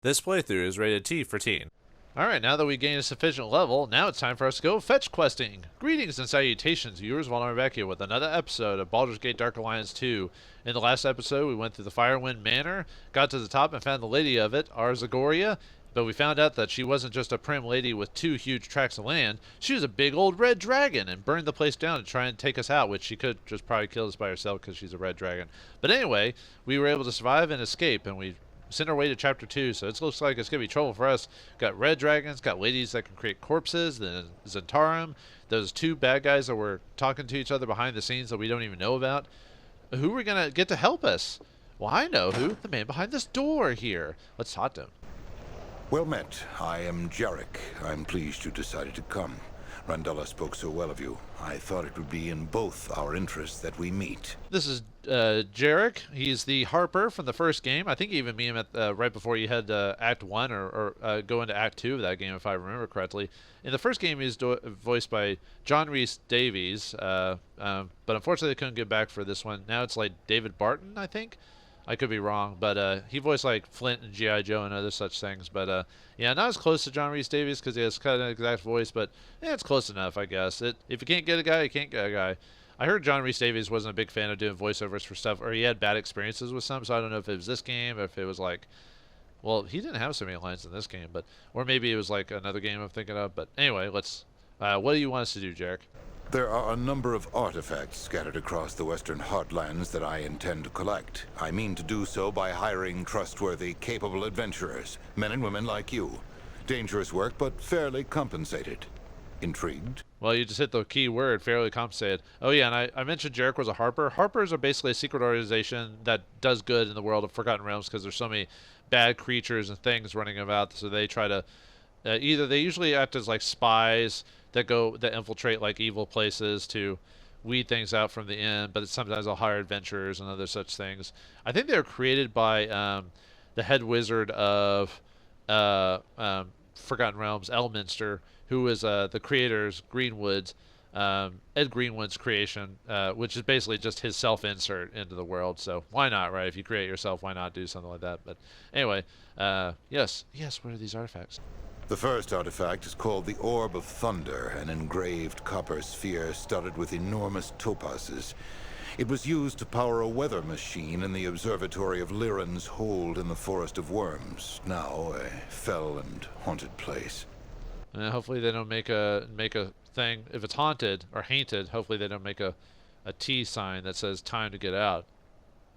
This playthrough is rated T for teen. Alright, now that we gained a sufficient level, now it's time for us to go fetch questing. Greetings and salutations, viewers. Vauldemare back here with another episode of Baldur's Gate Dark Alliance 2. In the last episode, we went through the Firewind Manor, got to the top and found the lady of it, Arzagoria, but we found out that she wasn't just a prim lady with 2 huge tracts of land. She was a big old red dragon and burned the place down to try and take us out, which she could just probably kill us by herself because she's a red dragon. But anyway, we were able to survive and escape, and we send our way to chapter 2, so it looks like it's going to be trouble for us. Got red dragons, got ladies that can create corpses, then Zentarum, those 2 bad guys that were talking to each other behind the scenes that we don't even know about. Who are we going to get to help us? Well, I know who. The man behind this door here. Let's talk to him. Well met. I am Jerick. I'm pleased you decided to come. Randella spoke so well of you. I thought it would be in both our interests that we meet. This is Jerick. He's the Harper from the first game. I think you even meet him at right before you head to Act 1 or go into Act 2 of that game, if I remember correctly. In the first game, he was voiced by John Rhys Davies, but unfortunately they couldn't get back for this one. Now it's like David Barton, I think. I could be wrong, but he voiced like Flint and G.I. Joe and other such things. But yeah, not as close to John Rhys Davies because he has kind of an exact voice, but yeah, it's close enough, I guess. If you can't get a guy, you can't get a guy. I heard John Rhys Davies wasn't a big fan of doing voiceovers for stuff, or he had bad experiences with some, so I don't know if it was this game, or if it was like, well, he didn't have so many lines in this game, but, or maybe it was like another game I'm thinking of. But anyway, let's, what do you want us to do, Jerick? There are a number of artifacts scattered across the western heartlands that I intend to collect. I mean to do so by hiring trustworthy, capable adventurers, men and women like you. Dangerous work, but fairly compensated. Intrigued? Well, you just hit the key word, fairly compensated. Oh yeah, and I mentioned Jerick was a Harper. Harpers are basically a secret organization that does good in the world of Forgotten Realms because there's so many bad creatures and things running about, so they try to either they usually act as like spies that infiltrate like evil places to weed things out from the inn, but sometimes they'll hire adventurers and other such things. I think they were created by the head wizard of Forgotten Realms, Elminster, who is the creator's Greenwood's Ed Greenwood's creation, which is basically just his self-insert into the world. So why not, right? If you create yourself, why not do something like that? But anyway, yes, what are these artifacts? The first artifact is called the Orb of Thunder, an engraved copper sphere studded with enormous topazes. It was used to power a weather machine in the observatory of Liran's Hold in the Forest of Worms, now a fell and haunted place. Hopefully they don't make a thing, if it's haunted or haunted, hopefully they don't make a T sign that says time to get out.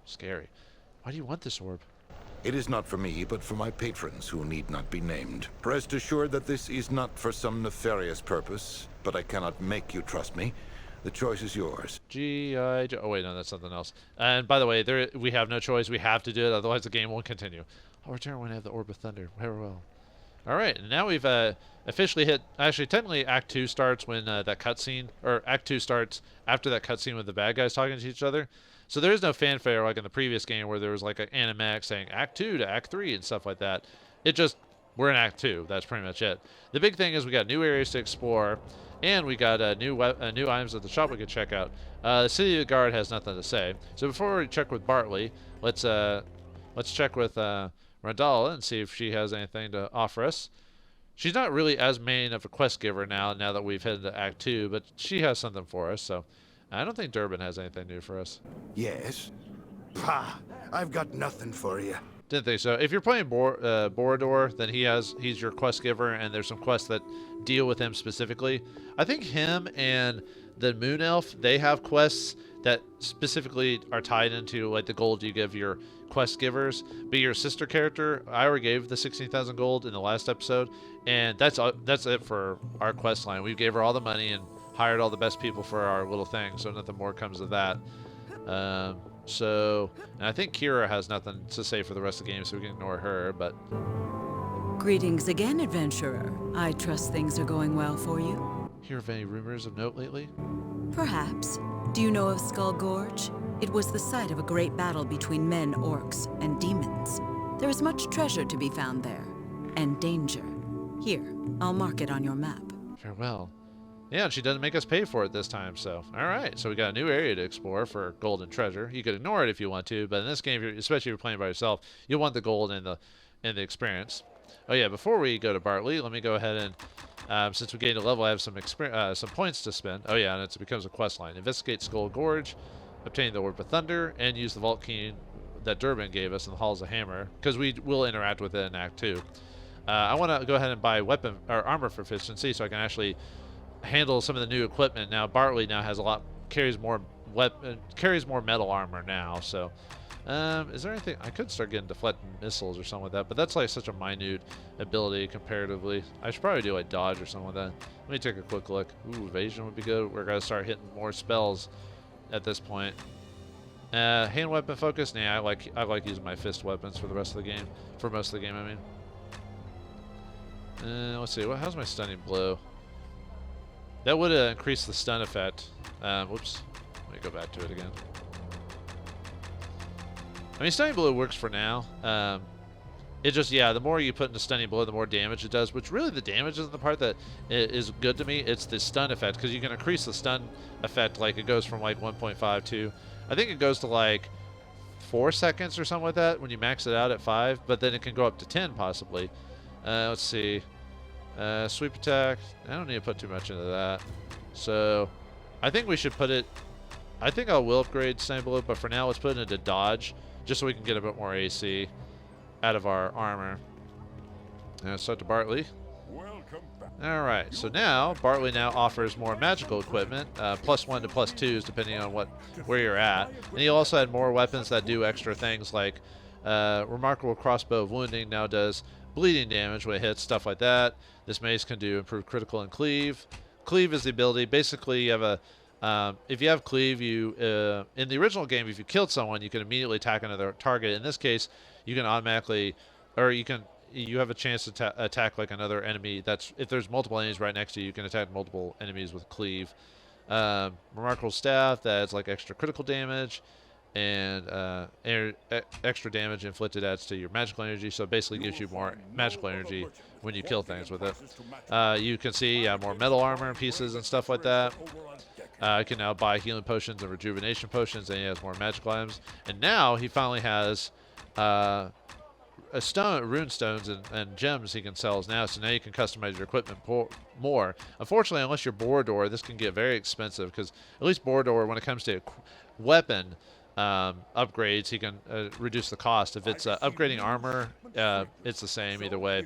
Scary. Why do you want this orb? It is not for me, but for my patrons, who need not be named. Rest assured that this is not for some nefarious purpose, but I cannot make you trust me. The choice is yours. G.I. Joe. Oh, wait, no, that's something else. And by the way, we have no choice. We have to do it, otherwise the game won't continue. I'll return when I have the Orb of Thunder. Farewell. All right, and now we've officially hit... Actually, technically, Act 2 starts when that cutscene... Or Act 2 starts after that cutscene with the bad guys talking to each other. So there is no fanfare like in the previous game where there was like an animatic saying Act 2 to Act 3 and stuff like that. It just... We're in Act 2. That's pretty much it. The big thing is we got new areas to explore, and we got new items at the shop we can check out. The City of the Guard has nothing to say. So before we check with Bartley, let's check with Randalla and see if she has anything to offer us. She's not really as main of a quest giver now that we've headed to Act 2, but she has something for us, so I don't think Durbin has anything new for us. Yes? Pah! I've got nothing for you. Didn't think so. If you're playing Borodor, then he's your quest giver, and there's some quests that deal with him specifically. I think him and the Moon Elf, they have quests that specifically are tied into like the gold you give your quest givers. But your sister character, I already gave the 16,000 gold in the last episode, and that's it for our quest line. We gave her all the money and hired all the best people for our little thing, so nothing more comes of that. And I think Kira has nothing to say for the rest of the game, so we can ignore her, but... Greetings again, adventurer. I trust things are going well for you. Hear of any rumors of note lately? Perhaps. Do you know of Skull Gorge? It was the site of a great battle between men, orcs, and demons. There is much treasure to be found there, and danger. Here, I'll mark it on your map. Farewell. Yeah, and she doesn't make us pay for it this time, so... Alright, so we got a new area to explore for gold and treasure. You could ignore it if you want to, but in this game, especially if you're playing by yourself, you'll want the gold and the and the experience. Oh yeah, before we go to Bartley, let me go ahead and since we gained a level, I have some points to spend. Oh yeah, and it becomes a quest line. Investigate Skull Gorge, obtain the Orb of Thunder, and use the vault key that Durbin gave us in the Halls of Hammer, because we will interact with it in Act 2. I want to go ahead and buy weapon or armor for efficiency, so I can actually handle some of the new equipment. Now Bartley now has carries more metal armor now. So, is there anything I could start getting deflecting missiles or something like that? But that's like such a minute ability comparatively. I should probably do like dodge or something like that. Let me take a quick look. Ooh, evasion would be good. We're gonna start hitting more spells at this point. Hand weapon focus. Nah, I like using my fist weapons for the rest of the game. For most of the game, I mean. Let's see. How's my stunning blow? That would increase the stun effect. Whoops. Let me go back to it again. I mean, stunning blow works for now. It just, yeah, the more you put into stunning blow, the more damage it does. Which really, the damage isn't the part that is good to me. It's the stun effect, because you can increase the stun effect. Like it goes from like 1.5 to, I think it goes to like 4 seconds or something like that when you max it out at 5. But then it can go up to 10 possibly. Let's see. Sweep attack. I don't need to put too much into that. So, I think we should put it. I think I will upgrade stunning blow, but for now, let's put it into dodge, just so we can get a bit more AC out of our armor. Now start to Bartley. All right. So now Bartley now offers more magical equipment, +1 to +2s depending on where you're at, and he also had more weapons that do extra things like remarkable crossbow of wounding now does bleeding damage when it hits, stuff like that. This mace can do improved critical and cleave. Cleave is the ability. Basically, you have a if you have cleave, you in the original game, if you killed someone, you can immediately attack another target. In this case, you can automatically, or you have a chance to attack like another enemy. That's if there's multiple enemies right next to you, you can attack multiple enemies with cleave. Remarkable staff that's like extra critical damage. And extra damage inflicted adds to your magical energy, so it basically gives you more magical energy when you kill things with it. You can see more metal armor and pieces and stuff like that. I can now buy healing potions and rejuvenation potions, and he has more magical items. And now he finally has rune stones and gems he can sell now, so now you can customize your equipment more. Unfortunately, unless you're Baldur, this can get very expensive, because at least Baldur, when it comes to weapon upgrades, he can reduce the cost. If it's upgrading armor, it's the same either way.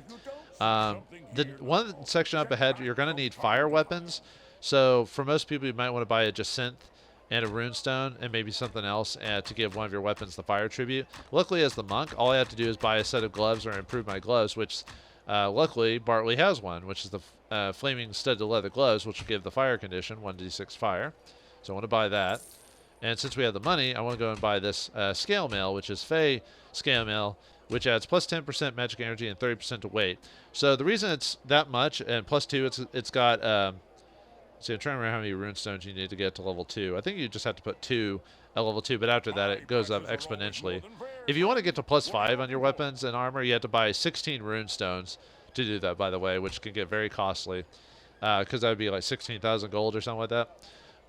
The one section up ahead, you're going to need fire weapons. So for most people, you might want to buy a Jacinth and a runestone and maybe something else to give one of your weapons the fire tribute. Luckily, as the monk, all I have to do is buy a set of gloves or improve my gloves, which luckily Bartley has one, which is the flaming studded leather gloves, which will give the fire condition 1d6 fire. So I want to buy that. And since we have the money, I want to go and buy this scale mail, which is Fey scale mail, which adds plus 10% magic energy and 30% to weight. So the reason it's that much, and plus 2, it's got, see, I'm trying to remember how many runestones you need to get to level 2. I think you just have to put 2 at level 2, but after that it goes up exponentially. If you want to get to plus 5 on your weapons and armor, you have to buy 16 runestones to do that, by the way, which can get very costly, because that would be like 16,000 gold or something like that.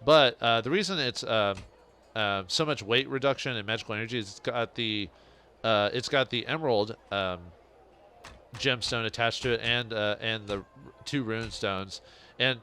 But the reason it's so much weight reduction and magical energy is it's got the emerald gemstone attached to it, and the 2 rune stones, and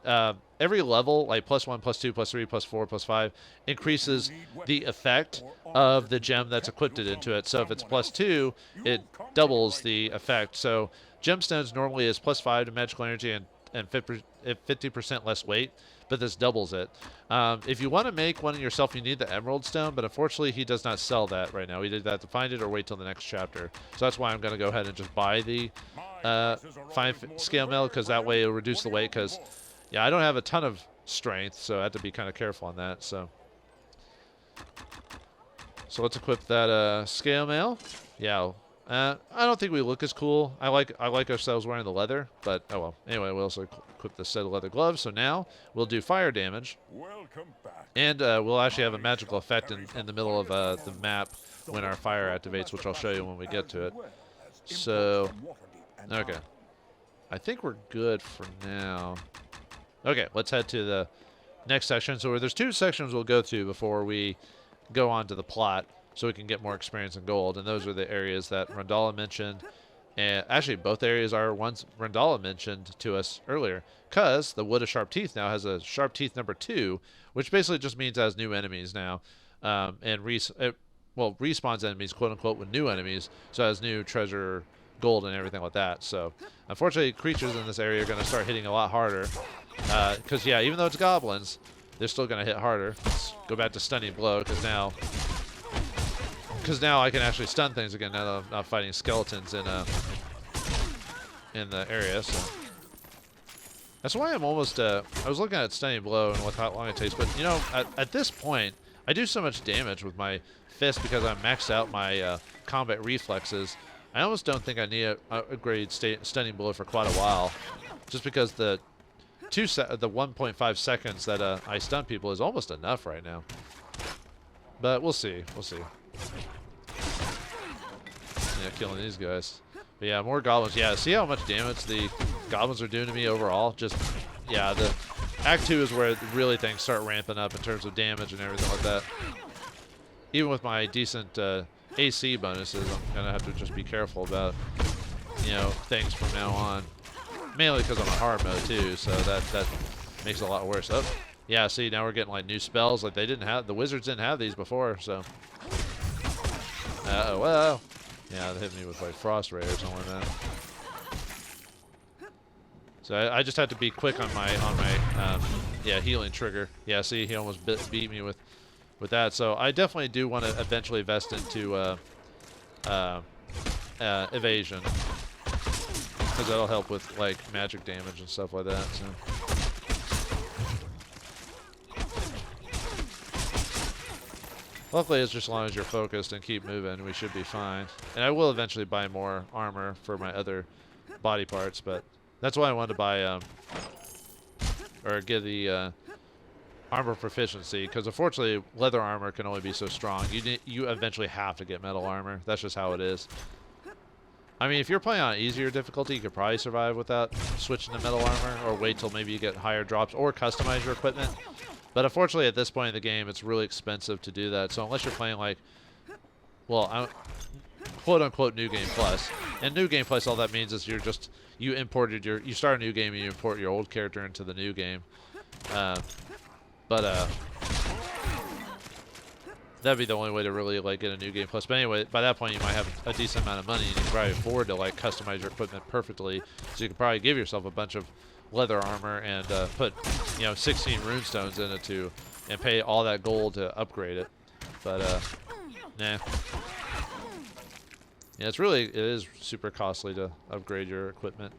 every level, like plus 1, plus 2, plus 3, plus 4, plus 5, increases the effect of the gem that's equipped into it. So if it's plus 2, it doubles the effect. So gemstones normally is plus 5 to magical energy and 50% less weight, but this doubles it. If you want to make one yourself, you need the emerald stone, but unfortunately he does not sell that right now. We did that to find it or wait till the next chapter. So that's why I'm going to go ahead and just buy the fine scale mail, because that way it'll reduce the weight, because yeah, I don't have a ton of strength, so I have to be kind of careful on that. So let's equip that scale mail. Yeah. I don't think we look as cool. I like ourselves wearing the leather, but oh well. Anyway, we also equip the set of leather gloves. So now we'll do fire damage, and we'll actually have a magical effect in the middle of the map when our fire activates, which I'll show you when we get to it. So, okay, I think we're good for now. Okay, let's head to the next section. So there's 2 sections we'll go to before we go on to the plot, so we can get more experience in gold. And those are the areas that Rondala mentioned. And actually, both areas are ones Rendala mentioned to us earlier, because the Wood of Sharp Teeth now has a Sharp Teeth number 2, which basically just means it has new enemies now, and respawns enemies, quote unquote, with new enemies, so it has new treasure, gold, and everything like that. So, unfortunately, creatures in this area are going to start hitting a lot harder, because yeah, even though it's goblins, they're still going to hit harder. Let's go back to Stunning Blow, because now I can actually stun things again now that I'm not fighting skeletons in the area. So that's why I'm almost. I was looking at Stunning Blow and how long it takes, but you know, at this point, I do so much damage with my fist because I maxed out my combat reflexes. I almost don't think I need to upgrade Stunning Blow for quite a while, just because the 1.5 seconds that I stun people is almost enough right now. But we'll see. We'll see. Yeah, killing these guys. But yeah, more goblins. Yeah, see how much damage the goblins are doing to me overall? Just, yeah, the Act 2 is where really things start ramping up in terms of damage and everything like that. Even with my decent AC bonuses, I'm going to have to just be careful about, you know, things from now on. Mainly because I'm on hard mode too, so that makes it a lot worse. Oh, yeah, see, now we're getting like new spells. Like the wizards didn't have these before, so. Well. Yeah, they hit me with like Frost Ray or something like that. So I just had to be quick on my healing trigger. Yeah, see, he almost beat me with that. So I definitely do want to eventually invest into evasion, because that'll help with like magic damage and stuff like that. So. Luckily, it's just as long as you're focused and keep moving, we should be fine. And I will eventually buy more armor for my other body parts, but that's why I wanted to buy, or get the armor proficiency, because unfortunately, leather armor can only be so strong. You eventually have to get metal armor. That's just how it is. I mean, if you're playing on easier difficulty, you could probably survive without switching to metal armor, or wait till maybe you get higher drops, or customize your equipment. But unfortunately, at this point in the game, it's really expensive to do that. So unless you're playing like, well, quote-unquote New Game Plus. And New Game Plus, all that means is you start a new game and you import your old character into the new game. That'd be the only way to really like get a New Game Plus. But anyway, by that point, you might have a decent amount of money, and you can probably afford to like customize your equipment perfectly. So you can probably give yourself a bunch of leather armor and put 16 runestones in it and pay all that gold to upgrade it. But nah. Yeah, it is super costly to upgrade your equipment.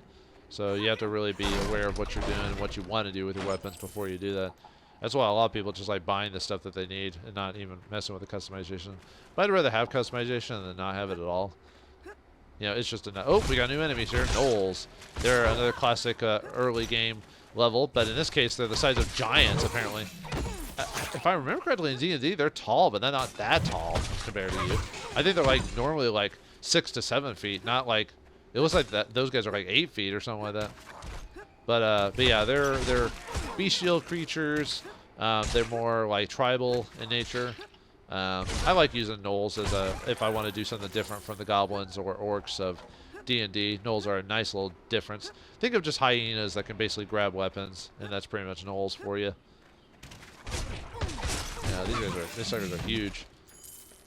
So you have to really be aware of what you're doing and what you want to do with your weapons before you do that. That's why a lot of people just like buying the stuff that they need and not even messing with the customization. But I'd rather have customization than not have it at all. You know, it's just oh, we got new enemies here. Gnolls. They're another classic early game level, but in this case, they're the size of giants, apparently. If I remember correctly, in D&D, they're tall, but they're not that tall compared to you. I think they're like normally like 6 to 7 feet, not like, it looks like that those guys are like 8 feet or something like that. But yeah, they're bestial creatures. They're more like tribal in nature. I like using gnolls as if I want to do something different from the goblins or orcs of D&D. Gnolls are a nice little difference. Think of just hyenas that can basically grab weapons, and that's pretty much gnolls for you. Yeah, these suckers are huge.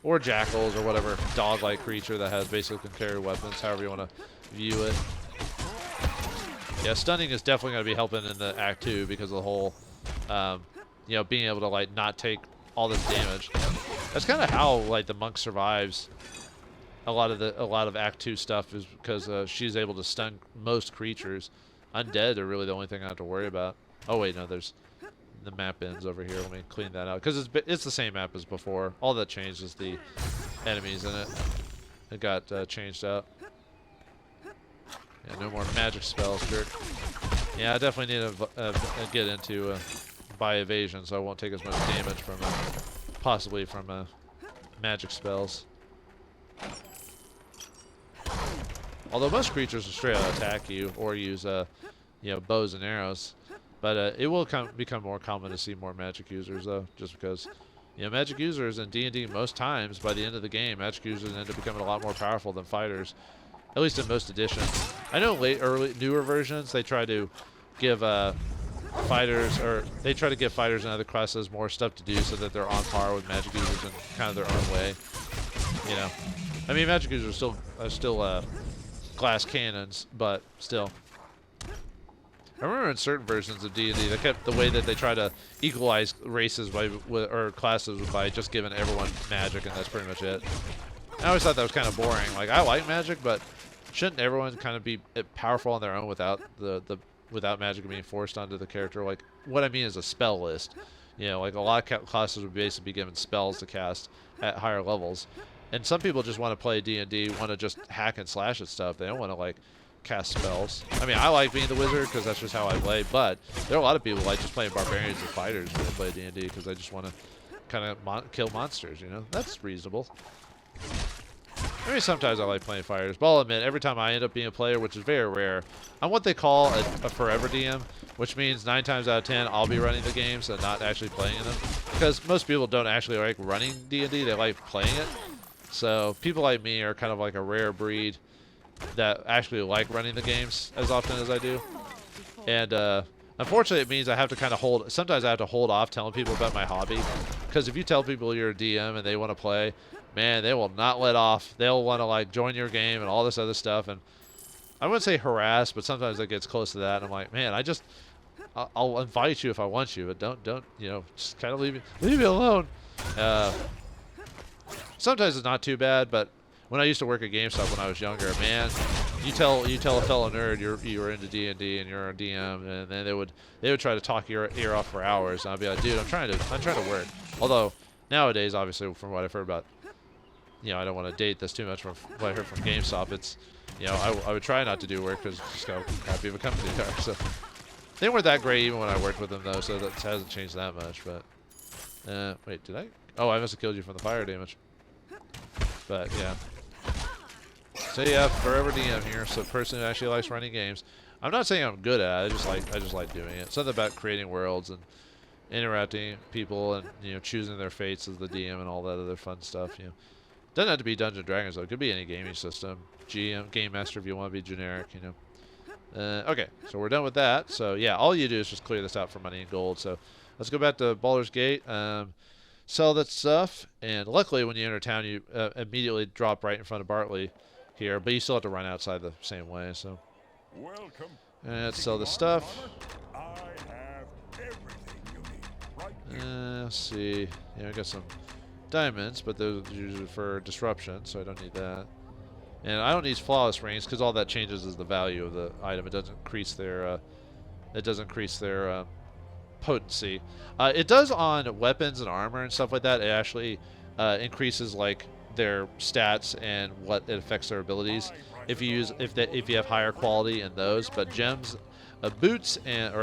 Or jackals or whatever dog-like creature that has basically can carry weapons, however you want to view it. Yeah, stunning is definitely going to be helping in the Act 2 because of the whole, being able to like not take all this damage. That's kind of how like the monk survives. A lot of Act 2 stuff is because she's able to stun most creatures. Undead are really the only thing I have to worry about. Oh wait, no, there's the map ends over here. Let me clean that out because it's the same map as before. All that changed is the enemies in it. It got changed out. Yeah, no more magic spells, jerk. Yeah, I definitely need to get into by evasion, so I won't take as much damage from possibly from magic spells. Although most creatures will straight out attack you or use bows and arrows, but it will become more common to see more magic users though, just because magic users in D&D most times by the end of the game, magic users end up becoming a lot more powerful than fighters. at least in most editions. I know newer versions, they try to give fighters, or they try to give fighters and other classes more stuff to do so that they're on par with magic users in kind of their own way. You know, I mean, magic users are still glass cannons, but still. I remember in certain versions of D&D, they kept the way that they try to equalize races or classes by just giving everyone magic, and that's pretty much it. I always thought that was kind of boring. Like, I like magic, but shouldn't everyone kind of be powerful on their own without without magic being forced onto the character? Like, what I mean is a spell list. You know, like a lot of classes would basically be given spells to cast at higher levels, and some people just want to play D&D, want to just hack and slash at stuff. They don't want to like cast spells. I mean, I like being the wizard because that's just how I play, but there are a lot of people who like just playing barbarians and fighters when they play D&D because they just want to kind of kill monsters, you know? That's reasonable. I mean, sometimes I like playing fighters, but I'll admit, every time I end up being a player, which is very rare, I'm what they call a forever DM, which means 9 times out of 10, I'll be running the games and not actually playing in them. Because most people don't actually like running D&D, they like playing it. So people like me are kind of like a rare breed that actually like running the games as often as I do. And unfortunately, it means I have to kind of sometimes I have to hold off telling people about my hobby. Because if you tell people you're a DM and they want to play, man, they will not let off. They'll want to like join your game and all this other stuff. And I wouldn't say harass, but sometimes it gets close to that. And I'm like, man, I'll invite you if I want you, but don't, you know, just kind of leave me alone. Sometimes it's not too bad, but when I used to work at GameStop when I was younger, man, you tell a fellow nerd you're into D&D and you're a DM, and then they would try to talk your ear off for hours, and I'd be like, dude, I'm trying to work. Although nowadays, obviously, from what I've heard about, you know, I don't want to date this too much from what I heard from GameStop. It's, you know, I would try not to do work because just how happy of a company they are. So they weren't that great even when I worked with them though, so that hasn't changed that much. But wait, did I? Oh, I must have killed you from the fire damage. But yeah. So yeah, forever DM here. So person who actually likes running games. I'm not saying I'm good at it. I just like doing it. Something about creating worlds and interacting with people and, you know, choosing their fates as the DM and all that other fun stuff. You know, doesn't have to be Dungeons & Dragons though. It could be any gaming system. GM, Game Master if you want to be generic. You know. Okay, so we're done with that. So yeah, all you do is just clear this out for money and gold. So let's go back to Baldur's Gate. Sell that stuff, and luckily when you enter town, you immediately drop right in front of Bartley here, but you still have to run outside the same way. So Welcome. and let's sell the stuff. I have everything you need right here. Let's see. Yeah, I got some diamonds, but those are usually for disruption, so I don't need that. And I don't need flawless rings because all that changes is the value of the item. It doesn't increase their. Potency. It does on weapons and armor and stuff like that. It actually increases like their stats and what it affects their abilities if you have higher quality in those. But gems, boots and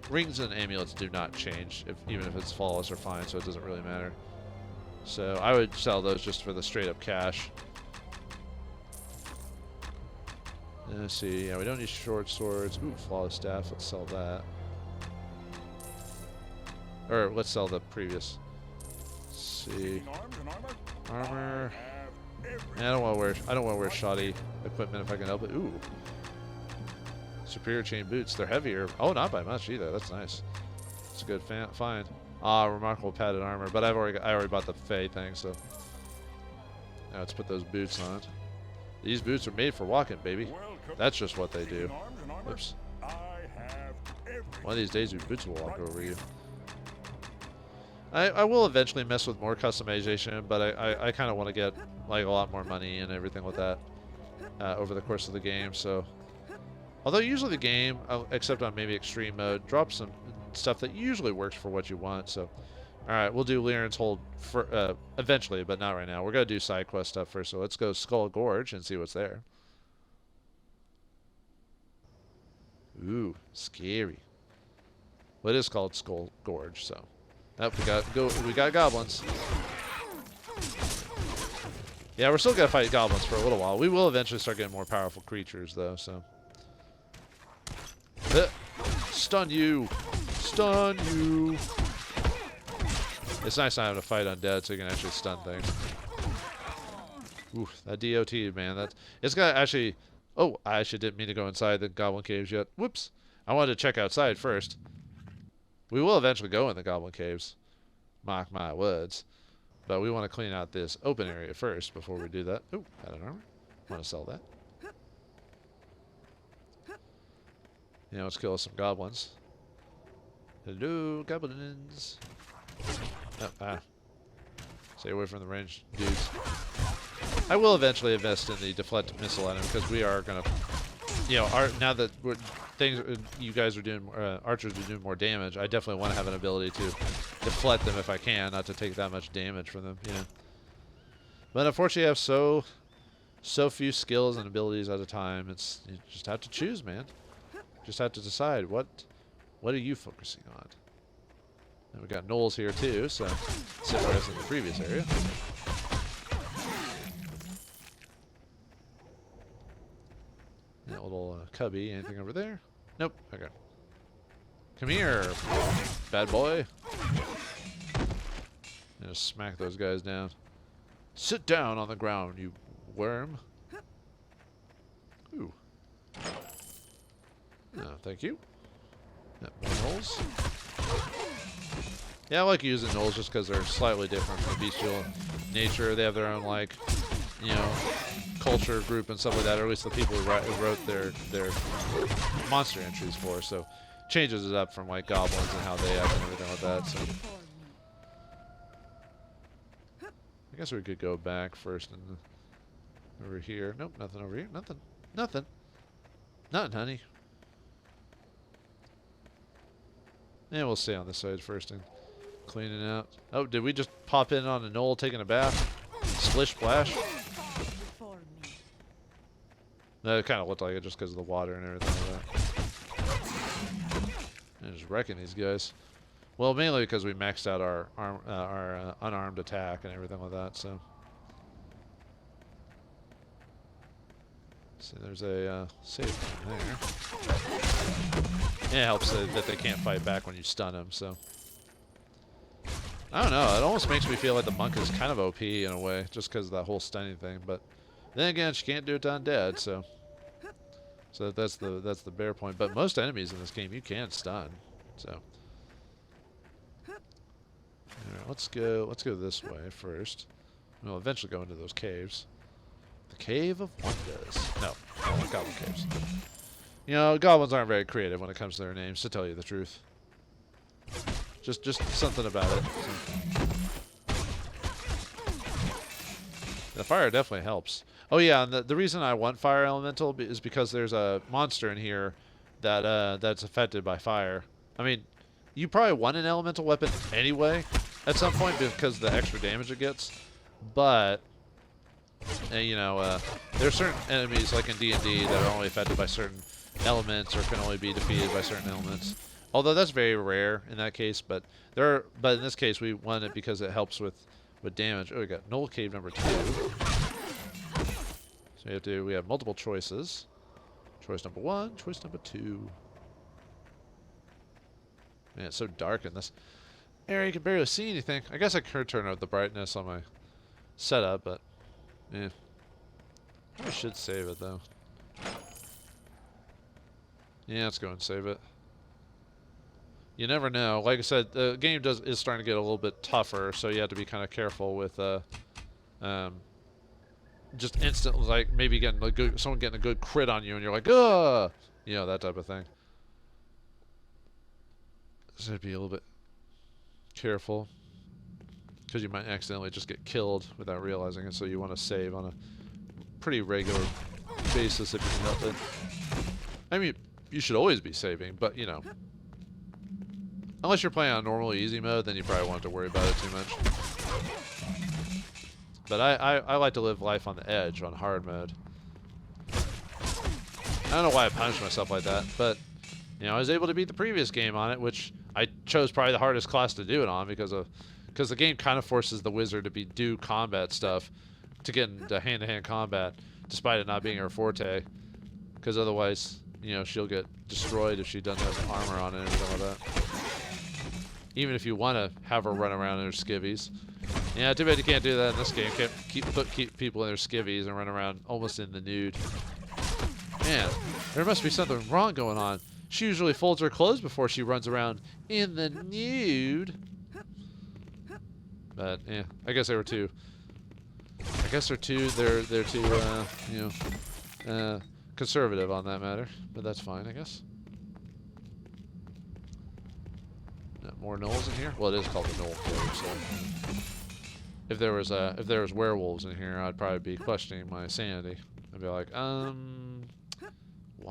rings and amulets do not change even if it's flawless or fine, so it doesn't really matter. So I would sell those just for the straight up cash. Let's see. Yeah, we don't need short swords. Ooh, flawless staff. Let's sell that. Or let's sell the previous. Let's see. Armor. I don't want to wear shoddy equipment if I can help it. Ooh. Superior chain boots. They're heavier. Oh, not by much either. That's nice. It's a good find. Ah, remarkable padded armor. But I already bought the Fey thing, so now let's put those boots on. These boots are made for walking, baby. That's just what they do. Oops. One of these days, your boots will walk over you. I will eventually mess with more customization, but I kind of want to get like a lot more money and everything with that over the course of the game. So, although usually the game, except on maybe extreme mode, drops some stuff that usually works for what you want. So, all right, we'll do Lyran's Hold for eventually, but not right now. We're gonna do side quest stuff first. So let's go Skull Gorge and see what's there. Ooh, scary. Well, it is called Skull Gorge, so. Oh, we got goblins. Yeah, we're still gonna fight goblins for a little while. We will eventually start getting more powerful creatures, though. So, stun you, stun you. It's nice not having to fight undead, so you can actually stun things. Ooh, that DOT, man. It's got actually. Oh, I actually didn't mean to go inside the Goblin Caves yet. Whoops. I wanted to check outside first. We will eventually go in the Goblin Caves. Mark my words. But we want to clean out this open area first before we do that. Oh, got an armor. Want to sell that. Yeah, let's kill some goblins. Hello, goblins. Oh, stay away from the ranged dudes. I will eventually invest in the deflect missile item because we are gonna, you know, now that you guys are doing, archers are doing more damage. I definitely want to have an ability to deflect them if I can, not to take that much damage from them. You know. But unfortunately, I have so few skills and abilities at a time. You just have to choose, man. Just have to decide what are you focusing on. And we got gnolls here too, so similar as in the previous area. That little cubby. Anything over there? Nope. Okay. Come here, bad boy. And just smack those guys down. Sit down on the ground, you worm. Ooh. No, thank you. Yeah, more gnolls. Yeah, I like using gnolls just because they're slightly different from the bestial nature. They have their own, like, you know, culture group and stuff like that, or at least the people who wrote their monster entries for. So changes it up from like goblins and how they act and everything like that. So I guess we could go back first and over here. Nope, nothing over here. Nothing. Nothing, honey. And we'll stay on this side first and clean it out. Oh, did we just pop in on a gnoll taking a bath? Splish splash. No, it kind of looked like it just because of the water and everything like that. And just wrecking these guys. Well, mainly because we maxed out our unarmed attack and everything like that. So, see, there's a save point there. Yeah, it helps that they can't fight back when you stun them. So, I don't know. It almost makes me feel like the monk is kind of OP in a way, just because of that whole stunning thing. But then again, she can't do it to undead, so that's the bare point. But most enemies in this game you can stun. So alright, let's go this way first. We'll eventually go into those caves. The Cave of Wonders. No, Goblin Caves. You know, goblins aren't very creative when it comes to their names, to tell you the truth. Just something about it. The fire definitely helps. Oh yeah, and the reason I want fire elemental is because there's a monster in here that's affected by fire. I mean, you probably want an elemental weapon anyway at some point because of the extra damage it gets. But you know, there's certain enemies like in D&D that are only affected by certain elements or can only be defeated by certain elements. Although that's very rare in that case, but in this case we want it because it helps with damage. Oh, we got Gnoll Cave number 2. So we have multiple choices. Choice number 1, choice number 2. Man, it's so dark in this area, you can barely see anything. I guess I could turn up the brightness on my setup, but yeah. I should save it though. Yeah, let's go and save it. You never know. Like I said, the game is starting to get a little bit tougher, so you have to be kind of careful with just instant, like maybe getting someone getting a good crit on you, and you're like, ugh, you know, that type of thing. So be a little bit careful because you might accidentally just get killed without realizing it. So you want to save on a pretty regular basis if you can help it. I mean, you should always be saving, but you know. Unless you're playing on normal easy mode, then you probably won't have to worry about it too much. But I like to live life on the edge on hard mode. I don't know why I punished myself like that, but you know, I was able to beat the previous game on it, which I chose probably the hardest class to do it on because the game kind of forces the wizard to do combat stuff to get into hand-to-hand combat, despite it not being her forte. Because otherwise, you know, she'll get destroyed if she doesn't have armor on it and everything like that. Even if you want to have her run around in her skivvies. Yeah, too bad you can't do that in this game. Can't keep people in their skivvies and run around almost in the nude. Man, there must be something wrong going on. She usually folds her clothes before she runs around in the nude. But yeah, I guess they were too. I guess they're too. They're too. You know, conservative on that matter. But that's fine, I guess. More gnolls in here. Well, it is called the Gnoll Cave, so if there was werewolves in here, I'd probably be questioning my sanity. I'd be like, why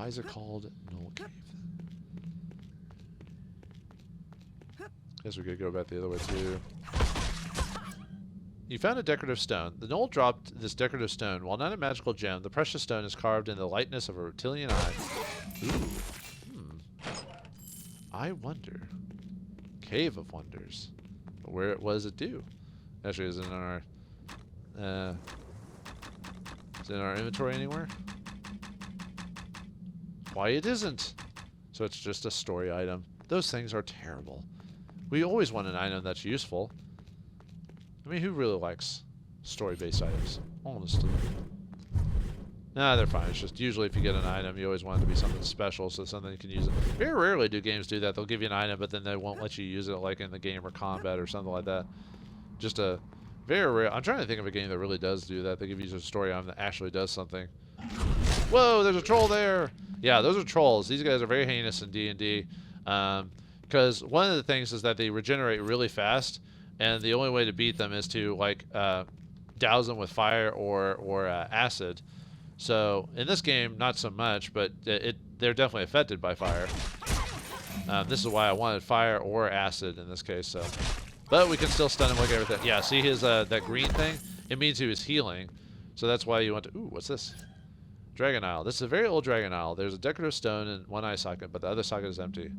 is it called Gnoll Cave? Guess we could go back the other way too. You found a decorative stone. The Gnoll dropped this decorative stone. While not a magical gem, the precious stone is carved in the likeness of a reptilian eye. Ooh. I wonder. Cave of Wonders. But what does it do? Actually, is it in our inventory anywhere? Why it isn't? So it's just a story item. Those things are terrible. We always want an item that's useful. I mean, who really likes story-based items? Honestly. Nah, they're fine. It's just usually if you get an item, you always want it to be something special, so something you can use it. Very rarely do games do that. They'll give you an item, but then they won't let you use it, like in the game or combat or something like that. Just a very rare. I'm trying to think of a game that really does do that. They give you a story item that actually does something. Whoa, there's a troll there. Yeah, those are trolls. These guys are very heinous in D&D. Because one of the things is that they regenerate really fast, and the only way to beat them is to like douse them with fire or acid. So in this game, not so much, but they're definitely affected by fire. This is why I wanted fire or acid in this case. So, but we can still stun him like everything. Yeah, see his that green thing? It means he was healing. So that's why you want to. Ooh, what's this? Dragon Isle. This is a very old Dragon Isle. There's a decorative stone in one eye socket, but the other socket is empty.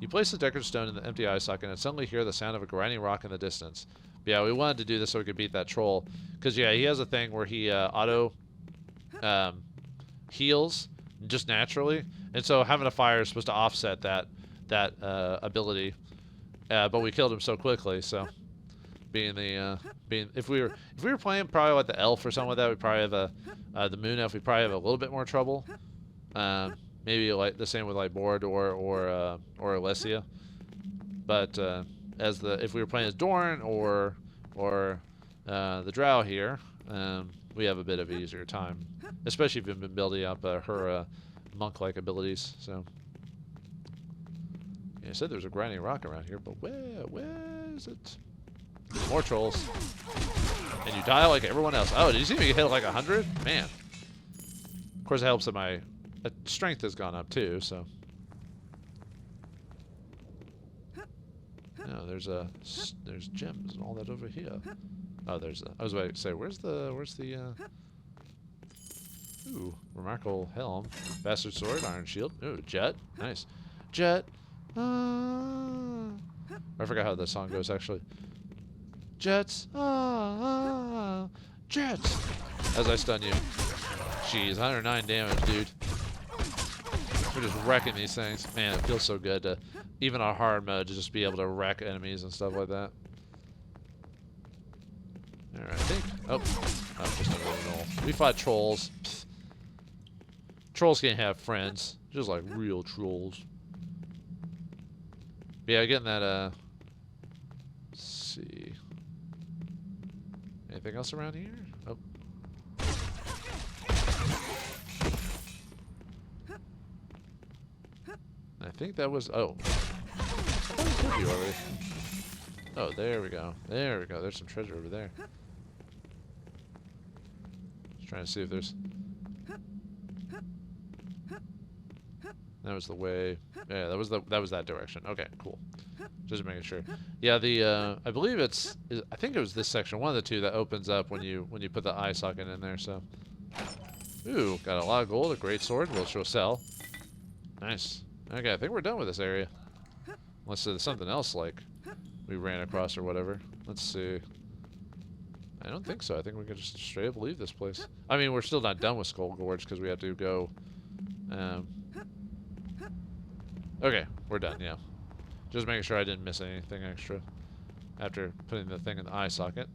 You place the decorative stone in the empty eye socket and suddenly hear the sound of a grinding rock in the distance. But yeah, we wanted to do this so we could beat that troll. Because yeah, he has a thing where he auto heals just naturally, and so having a fire is supposed to offset that ability. But we killed him so quickly, so if we were playing probably like the elf or something like that, we probably have the moon elf. We probably have a little bit more trouble. Maybe like the same with like Bord or Alessia. But if we were playing as Dorn or the Drow here, we have a bit of an easier time, especially if you've been building up her monk-like abilities. So yeah, I said there's a grinding rock around here, but where is it? More trolls, and you die like everyone else. Oh, did you see me hit like 100? Man. Of course, it helps that my strength has gone up too. So no, there's gems and all that over here. Oh, I was about to say, where's the ooh, remarkable helm, bastard sword, iron shield. Ooh, jet, nice, jet. I forgot how the song goes actually. Jets, jets. As I stun you. Jeez, 109 damage, dude. We're just wrecking these things. Man, it feels so good to, even on hard mode, to just be able to wreck enemies and stuff like that. Alright, I think. Oh, just another gnoll. We fought trolls. Pfft. Trolls can't have friends. Just like real trolls. Yeah, getting that, let's see. Anything else around here? Oh. I think that was. Oh. Oh, there we go. There we go. There's some treasure over there. Just trying to see if there's. That was the way. Yeah, that was that direction. Okay, cool. Just making sure. Yeah, I believe I think it was this section, one of the two that opens up when you put the eye socket in there. So. Ooh, got a lot of gold, a great sword, which we'll sell. Nice. Okay, I think we're done with this area. Unless there's something else like we ran across or whatever. Let's see. I don't think so. I think we can just straight up leave this place. I mean, we're still not done with Skull Gorge because we have to go. Okay, we're done, yeah. Just making sure I didn't miss anything extra. after putting the thing in the eye socket.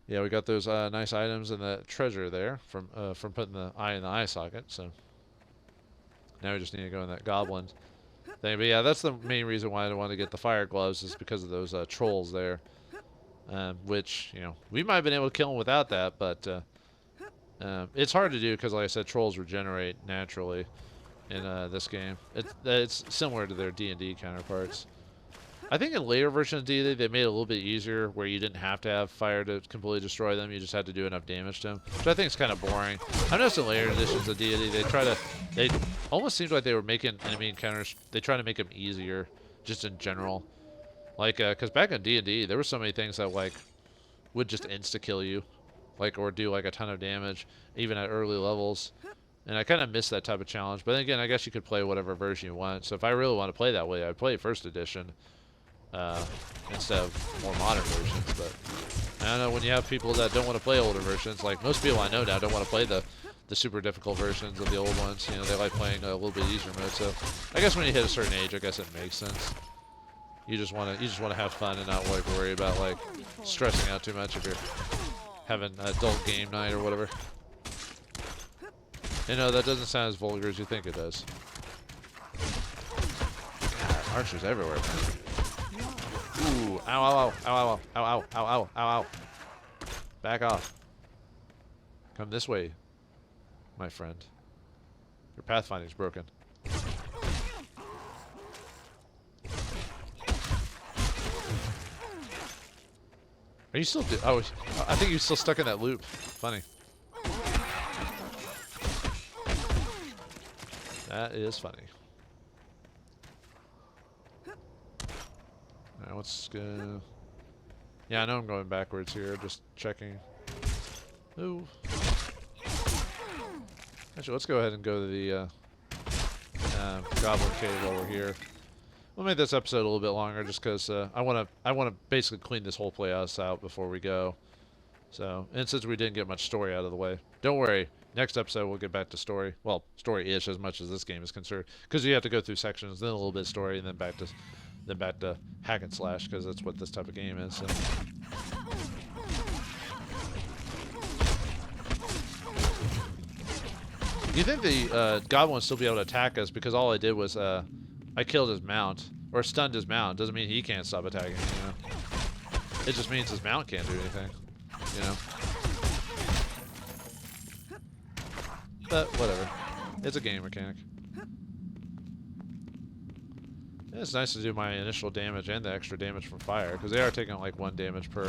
Yeah, we got those nice items and the treasure there from putting the eye in the eye socket. So now we just need to go in that goblin thing. But yeah, that's the main reason why I want to get the fire gloves is because of those trolls there. Which, you know, we might have been able to kill them without that, but it's hard to do because, like I said, trolls regenerate naturally in this game. It's similar to their D&D counterparts. I think in later versions of D&D they made it a little bit easier where you didn't have to have fire to completely destroy them. You just had to do enough damage to them, which I think is kind of boring. I noticed in later editions of D&D they almost seems like they were making enemy encounters. They try to make them easier, just in general. Like, because back in D&D, there were so many things that, like, would just insta-kill you. Like, or do, like, a ton of damage, even at early levels. And I kind of miss that type of challenge. But then again, I guess you could play whatever version you want. So if I really want to play that way, I'd play first edition instead of more modern versions. But I don't know, when you have people that don't want to play older versions, like most people I know now don't want to play the super difficult versions of the old ones. You know, they like playing a little bit easier mode. So I guess when you hit a certain age, I guess it makes sense. You just want to have fun and not like worry about like stressing out too much if you're having an adult game night or whatever. You know, that doesn't sound as vulgar as you think it does. God, archers everywhere, man. Ooh, ow, ow, ow, ow, ow, ow, ow, ow, ow, ow. Back off. Come this way, my friend. Your pathfinding's broken. Are you still? Oh, I think you're still stuck in that loop. Funny. That is funny. Alright, let's go. Yeah, I know I'm going backwards here. Just checking. Ooh. Actually, let's go ahead and go to the Goblin Cave while we're here. We'll make this episode a little bit longer just because I want to basically clean this whole playhouse out before we go. So, and since we didn't get much story out of the way, don't worry. Next episode we'll get back to story. Well, story-ish as much as this game is concerned, because you have to go through sections, then a little bit of story, and then back to hack and slash, because that's what this type of game is. So. You think the goblin would still be able to attack us because all I did was I killed his mount, or stunned his mount. Doesn't mean he can't stop attacking, you know. It just means his mount can't do anything, you know. But whatever. It's a game mechanic. And it's nice to do my initial damage and the extra damage from fire, because they are taking like 1 damage per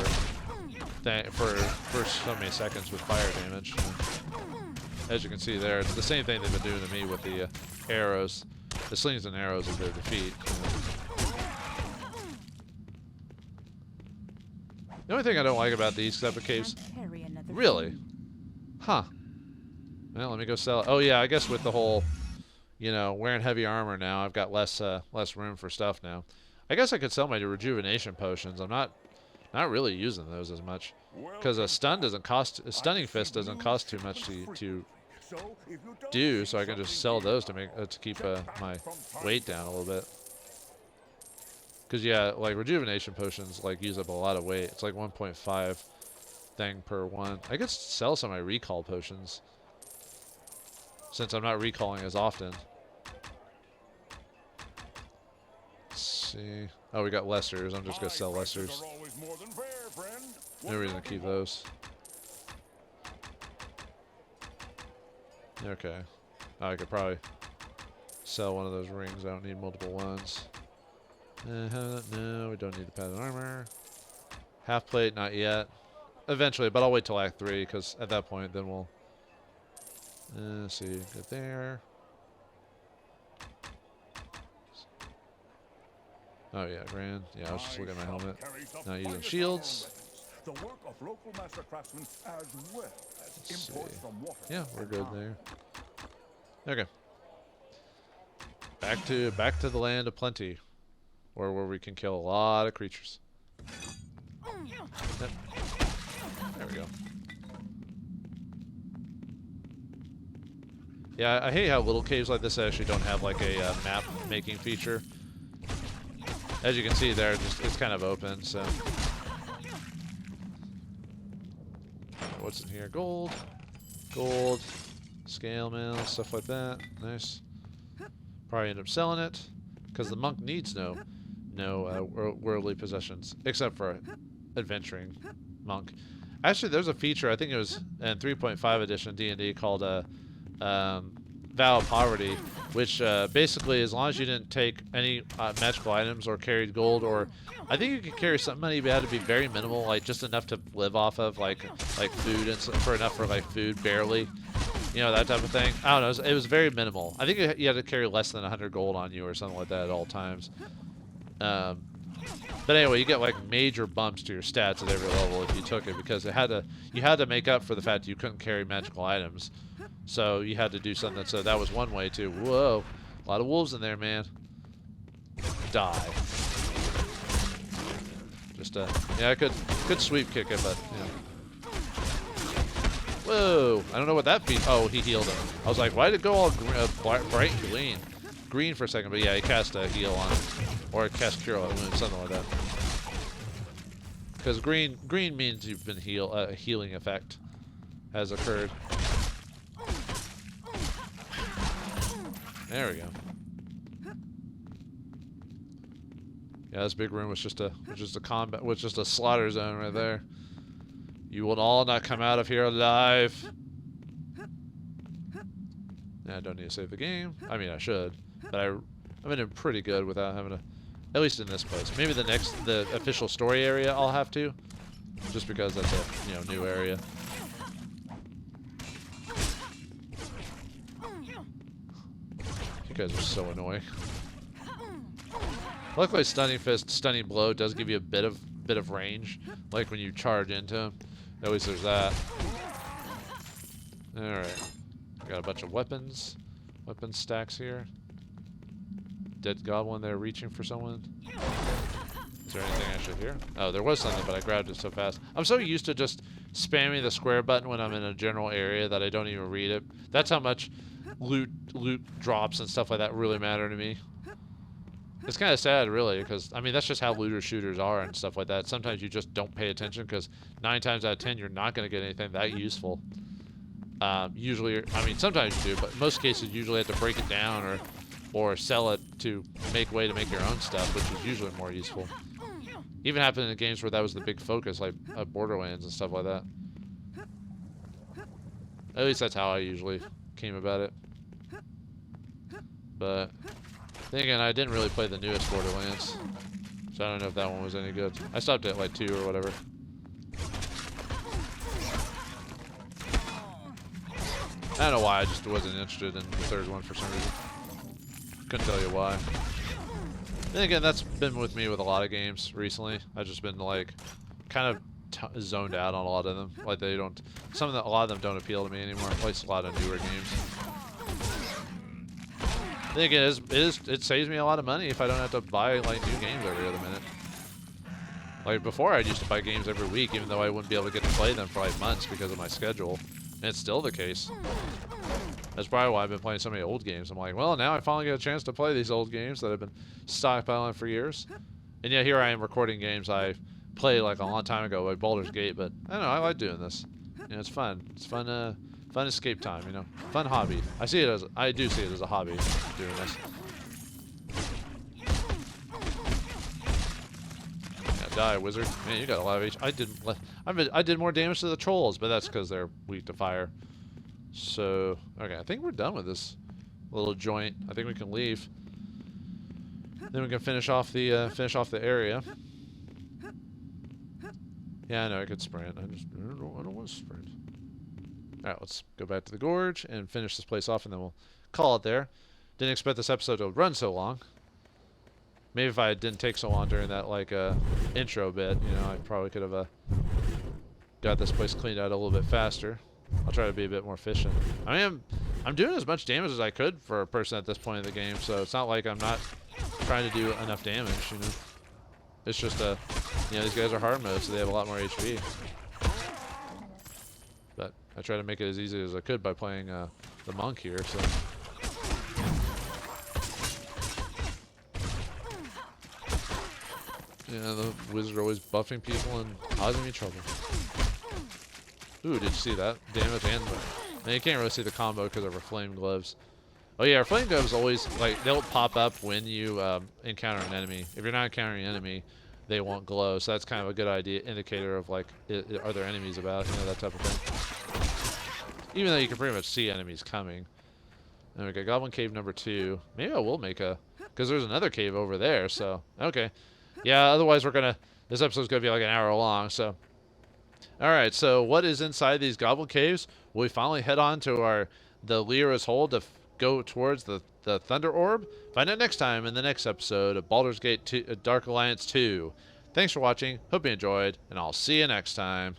thing for so many seconds with fire damage. As you can see there, it's the same thing they've been doing to me with the arrows. The slings and arrows of their defeat. The only thing I don't like about these type of caves... Really? Huh. Well, let me go sell it. Oh yeah, I guess with the whole, you know, wearing heavy armor now, I've got less room for stuff now. I guess I could sell my rejuvenation potions. I'm not really using those as much. Because a stunning fist doesn't cost too much to do, so I can just sell those to keep my weight down a little bit. Because yeah, like rejuvenation potions like use up a lot of weight. It's like 1.5 thing per one. I could sell some of my recall potions since I'm not recalling as often. Let's see. Oh, we got Lesters. I'm just gonna sell Lesters. No reason to keep those. Okay. Oh, I could probably sell one of those rings. I don't need multiple ones. No, we don't need the padded armor. Half plate, not yet. Eventually, but I'll wait till Act 3, because at that point, then we'll... see, get there. Oh yeah, grand. Yeah, I was just looking at my helmet. Not using shields. The work of local master craftsmen as well as imports from water. Yeah, we're good there. Okay. Back to the land of plenty, where we can kill a lot of creatures. Yep. There we go. Yeah, I hate how little caves like this actually don't have like a map making feature. as you can see there, just it's kind of open. So what's in here? Gold, gold, scale mail, stuff like that. Nice. Probably end up selling it because the monk needs no worldly possessions except for adventuring monk. Actually, there's a feature, I think it was in 3.5 edition D&D called Vow of Poverty, which basically, as long as you didn't take any magical items or carried gold, or I think you could carry some money, but it had to be very minimal, like just enough to live off of, like food, and for enough for like food, barely, you know, that type of thing. I don't know, it was very minimal. I think you had to carry less than 100 gold on you or something like that at all times. But anyway, you get like major bumps to your stats at every level if you took it, because you had to make up for the fact that you couldn't carry magical items. So you had to do something. So that was one way too. Whoa, a lot of wolves in there, man. Die. Just yeah, I could sweep kick it, but you know. Whoa, I don't know what that beat. Oh, he healed him. I was like, why did it go all bright green for a second? But yeah, he cast a heal on it. Or cast Cure Light Wound, something like that. Because green means you've been a healing effect has occurred. There we go. Yeah, this big room was just a slaughter zone right there. You will all not come out of here alive. Yeah, I don't need to save the game. I mean, I should, but I've been doing pretty good without having to. At least in this place. Maybe the official story area I'll have to, just because that's a new area. You guys are so annoying. Luckily, Stunning Fist, Stunning Blow does give you a bit of range, like when you charge into him. At least there's that. All right, got a bunch of weapon stacks here. Dead goblin there reaching for someone. Is there anything actually here? Oh, there was something, but I grabbed it so fast. I'm so used to just spamming the square button when I'm in a general area that I don't even read it. That's how much loot drops and stuff like that really matter to me. It's kind of sad, really, because, I mean, that's just how looter shooters are and stuff like that. Sometimes you just don't pay attention because 9 times out of 10 you're not going to get anything that useful. Usually, I mean, sometimes you do, but in most cases you usually have to break it down or sell it to make way to make your own stuff, which is usually more useful. Even happened in games where that was the big focus, like Borderlands and stuff like that. At least that's how I usually came about it. But then again, I didn't really play the newest Borderlands, so I don't know if that one was any good. I stopped at like 2 or whatever. I don't know why, I just wasn't interested in the third one for some reason. Couldn't tell you why. Then again, that's been with me with a lot of games recently. I've just been like, kind of zoned out on a lot of them. Like a lot of them don't appeal to me anymore. At least a lot of newer games. Then again, it saves me a lot of money if I don't have to buy like new games every other minute. Like before, I used to buy games every week, even though I wouldn't be able to get to play them for like months because of my schedule. And it's still the case. That's probably why I've been playing so many old games. I'm like, well, now I finally get a chance to play these old games that I've been stockpiling for years. And yet here I am recording games I played like a long time ago, like Baldur's Gate. But I don't know, I like doing this. You know, it's fun. It's fun. Fun escape time. You know, fun hobby. I do see it as a hobby doing this. Yeah, die, wizard. Man, you got a lot of HP. I did more damage to the trolls, but that's because they're weak to fire. So, okay, I think we're done with this little joint. I think we can leave. Then we can finish off the area. Yeah, I know I could sprint. I don't want to sprint. All right, let's go back to the gorge and finish this place off, and then we'll call it there. Didn't expect this episode to run so long. Maybe if I didn't take so long during that like intro bit, you know, I probably could have got this place cleaned out a little bit faster. I'll try to be a bit more efficient. I mean, I'm doing as much damage as I could for a person at this point in the game, so it's not like I'm not trying to do enough damage, you know. It's just you know, these guys are hard mode, so they have a lot more HP. But I try to make it as easy as I could by playing the monk here, so. Yeah, the wizard always buffing people and causing me trouble. Ooh, did you see that? Damage and... Man, you can't really see the combo because of our flame gloves. Oh yeah, our flame gloves always, like, they'll pop up when you encounter an enemy. If you're not encountering an enemy, they won't glow. So that's kind of a good indicator of, like, are there enemies about, you know, that type of thing. Even though you can pretty much see enemies coming. There we go, Goblin Cave number 2. Maybe I will make a... Because there's another cave over there, so... Okay. Yeah, otherwise we're gonna... This episode's gonna be like an hour long, so... Alright, so what is inside these Goblin Caves? Will we finally head on to the Lyra's Hold to go towards the Thunder Orb? Find out next time in the next episode of Baldur's Gate 2, Dark Alliance 2. Thanks for watching, hope you enjoyed, and I'll see you next time.